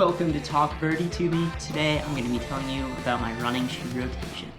Welcome to Talk Birdie to Me. Today I'm going to be telling you about my running shoe rotation.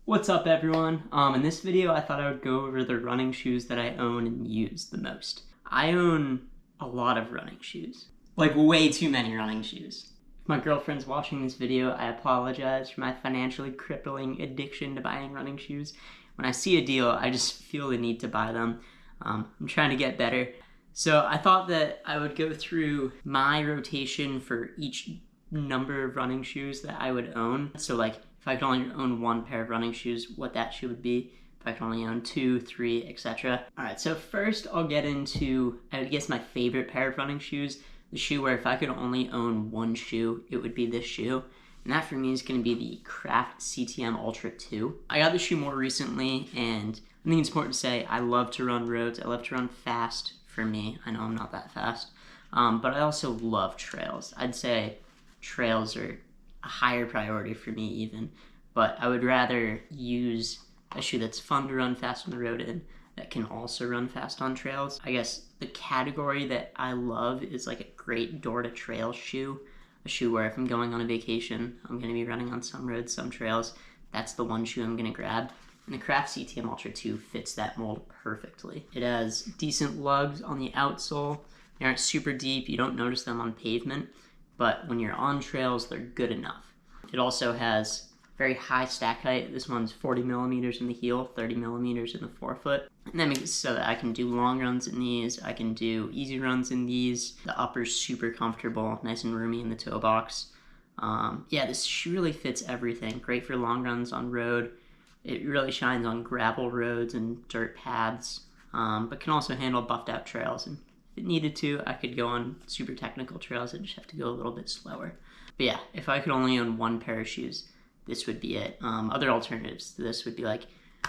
What's up everyone? In this video I thought I would go over the running shoes that I own and use the most. I own a lot of running shoes. Like way too many running shoes. If my girlfriend's watching this video, I apologize for my financially crippling addiction to buying running shoes. When I see a deal, I just feel the need to buy them. I'm trying to get better. So I thought that I would go through my rotation for each number of running shoes that I would own. So like, if I could only own one pair of running shoes, what that shoe would be. If I could only own 2, 3, etc. Alright, so first I'll get into, I would guess, my favorite pair of running shoes. The shoe where if I could only own one shoe, it would be this shoe. And that for me is going to be the Craft CTM Ultra 2. I got the shoe more recently, and I think it's important to say I love to run roads. I love to run fast for me. I know I'm not that fast. But I also love trails. I'd say trails are a higher priority for me even, but I would rather use a shoe that's fun to run fast on the road in that can also run fast on trails. I guess the category that I love is like a great door-to-trail shoe, a shoe where if I'm going on a vacation, I'm going to be running on some roads, some trails, that's the one shoe I'm going to grab. And the Craft CTM Ultra 2 fits that mold perfectly. It has decent lugs on the outsole. They aren't super deep, you don't notice them on pavement, but when you're on trails, they're good enough. It also has very high stack height. This one's 40 millimeters in the heel, 30 millimeters in the forefoot. And that makes it so that I can do long runs in these, I can do easy runs in these. The upper's super comfortable, nice and roomy in the toe box. Yeah, this shoe really fits everything. Great for long runs on road. It really shines on gravel roads and dirt paths, but can also handle buffed out trails. And if it needed to, I could go on super technical trails. I just have to go a little bit slower. But yeah, if I could only own one pair of shoes, this would be it. Other alternatives to this would be like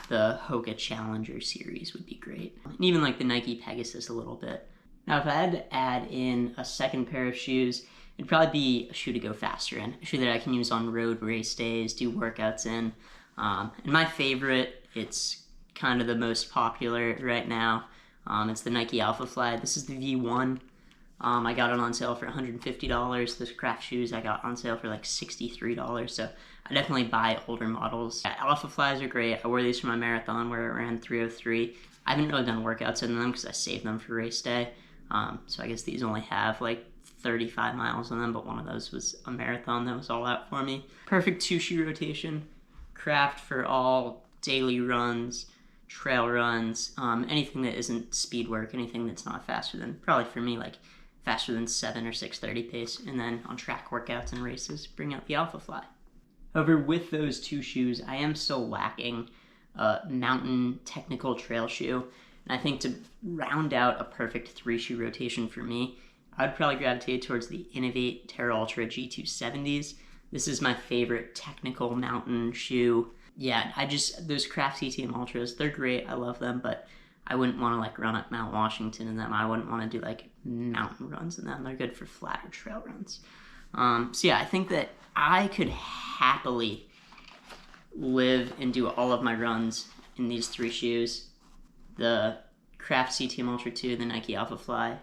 the Hoka Challenger series would be great. And even like the Nike Pegasus a little bit. Now if I had to add in a second pair of shoes, it'd probably be a shoe to go faster in. A shoe that I can use on road race days, do workouts in. And my favorite, it's kind of the most popular right now. It's the Nike Alphafly. This is the V1. I got it on sale for $150. Those Craft shoes I got on sale for like $63. So I definitely buy older models. Yeah, Alphaflies are great. I wore these for my marathon where I ran 3:03. I haven't really done workouts in them because I saved them for race day. So I guess these only have like 35 miles on them, but one of those was a marathon that was all out for me. Perfect 2-shoe rotation. Craft for all daily runs, trail runs, anything that isn't speed work, anything that's not faster than, probably for me, like faster than 7 or 6:30 pace, and then on track workouts and races, bring out the Alphafly. However, with those 2 shoes, I am still lacking a mountain technical trail shoe, and I think to round out a perfect 3-shoe rotation for me, I would probably gravitate towards the Inov8 Terra Ultra G270s. This is my favorite technical mountain shoe. Yeah, those Craft CTM Ultras, they're great, I love them, but I wouldn't want to like run up Mount Washington in them. I wouldn't want to do like mountain runs in them. They're good for flatter trail runs. So yeah, I think that I could happily live and do all of my runs in these 3 shoes. The Craft CTM Ultra 2, the Nike Alphafly,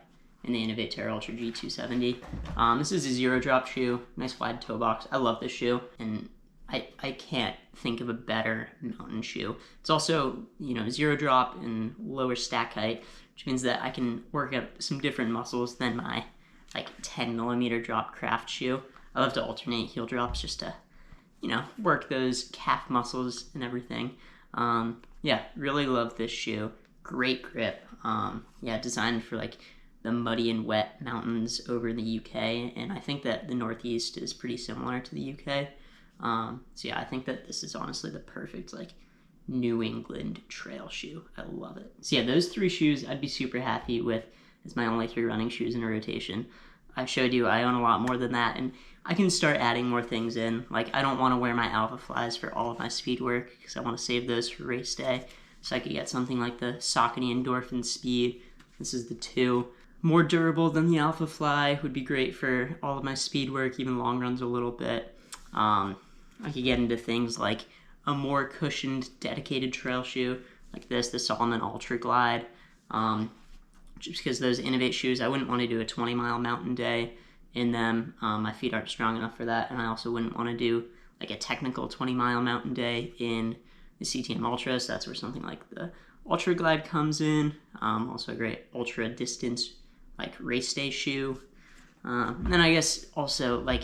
and the Inov8 Terra Ultra G270. This is a zero drop shoe, nice wide toe box. I love this shoe, and I can't think of a better mountain shoe. It's also, you know, zero drop and lower stack height, which means that I can work out some different muscles than my like 10 millimeter drop Craft shoe. I love to alternate heel drops just to, you know, work those calf muscles and everything. Yeah, really love this shoe. Great grip. Yeah, designed for like the muddy and wet mountains over the UK, and I think that the Northeast is pretty similar to the UK. So yeah, I think that this is honestly the perfect like New England trail shoe. I love it. So yeah, those 3 shoes I'd be super happy with as my only 3 running shoes in a rotation. I showed you I own a lot more than that, and I can start adding more things in. Like I don't want to wear my Alphaflies for all of my speed work because I want to save those for race day. So I could get something like the Saucony Endorphin Speed This is the 2. More durable than the Alphafly, would be great for all of my speed work, even long runs a little bit. I could get into things like a more cushioned, dedicated trail shoe, like this, the Salomon Ultra Glide. Just because those Inov8 shoes, I wouldn't want to do a 20-mile mountain day in them. My feet aren't strong enough for that, and I also wouldn't want to do like a technical 20-mile mountain day in the CTM Ultra, so that's where something like the Ultra Glide comes in. Also a great ultra distance like race day shoe. And then I guess also like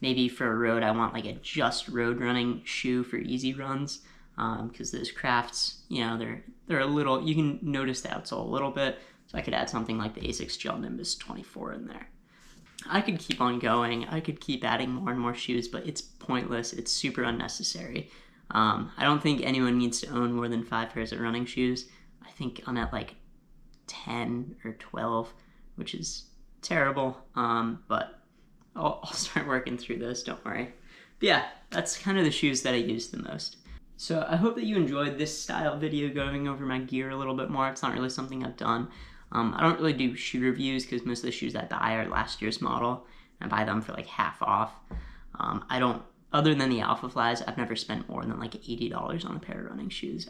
maybe for a road I want like a just road running shoe for easy runs, because those Crafts, you know, they're a little, you can notice the outsole a little bit, so I could add something like the Asics Gel Nimbus 24 in there. I could keep on going. I could keep adding more and more shoes, but it's pointless. It's super unnecessary. I don't think anyone needs to own more than 5 pairs of running shoes. I think I'm at like 10 or 12, which is terrible, but I'll start working through this, don't worry. But yeah, that's kind of the shoes that I use the most. So I hope that you enjoyed this style video going over my gear a little bit more. It's not really something I've done. I don't really do shoe reviews because most of the shoes I buy are last year's model. I buy them for like half off. Other than the Alphaflys, I've never spent more than like $80 on a pair of running shoes.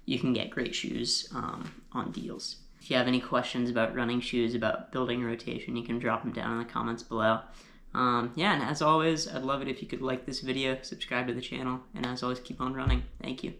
You can get great shoes on deals. If you have any questions about running shoes, about building rotation, you can drop them down in the comments below. Yeah, and as always, I'd love it if you could like this video, subscribe to the channel, and as always, keep on running. Thank you.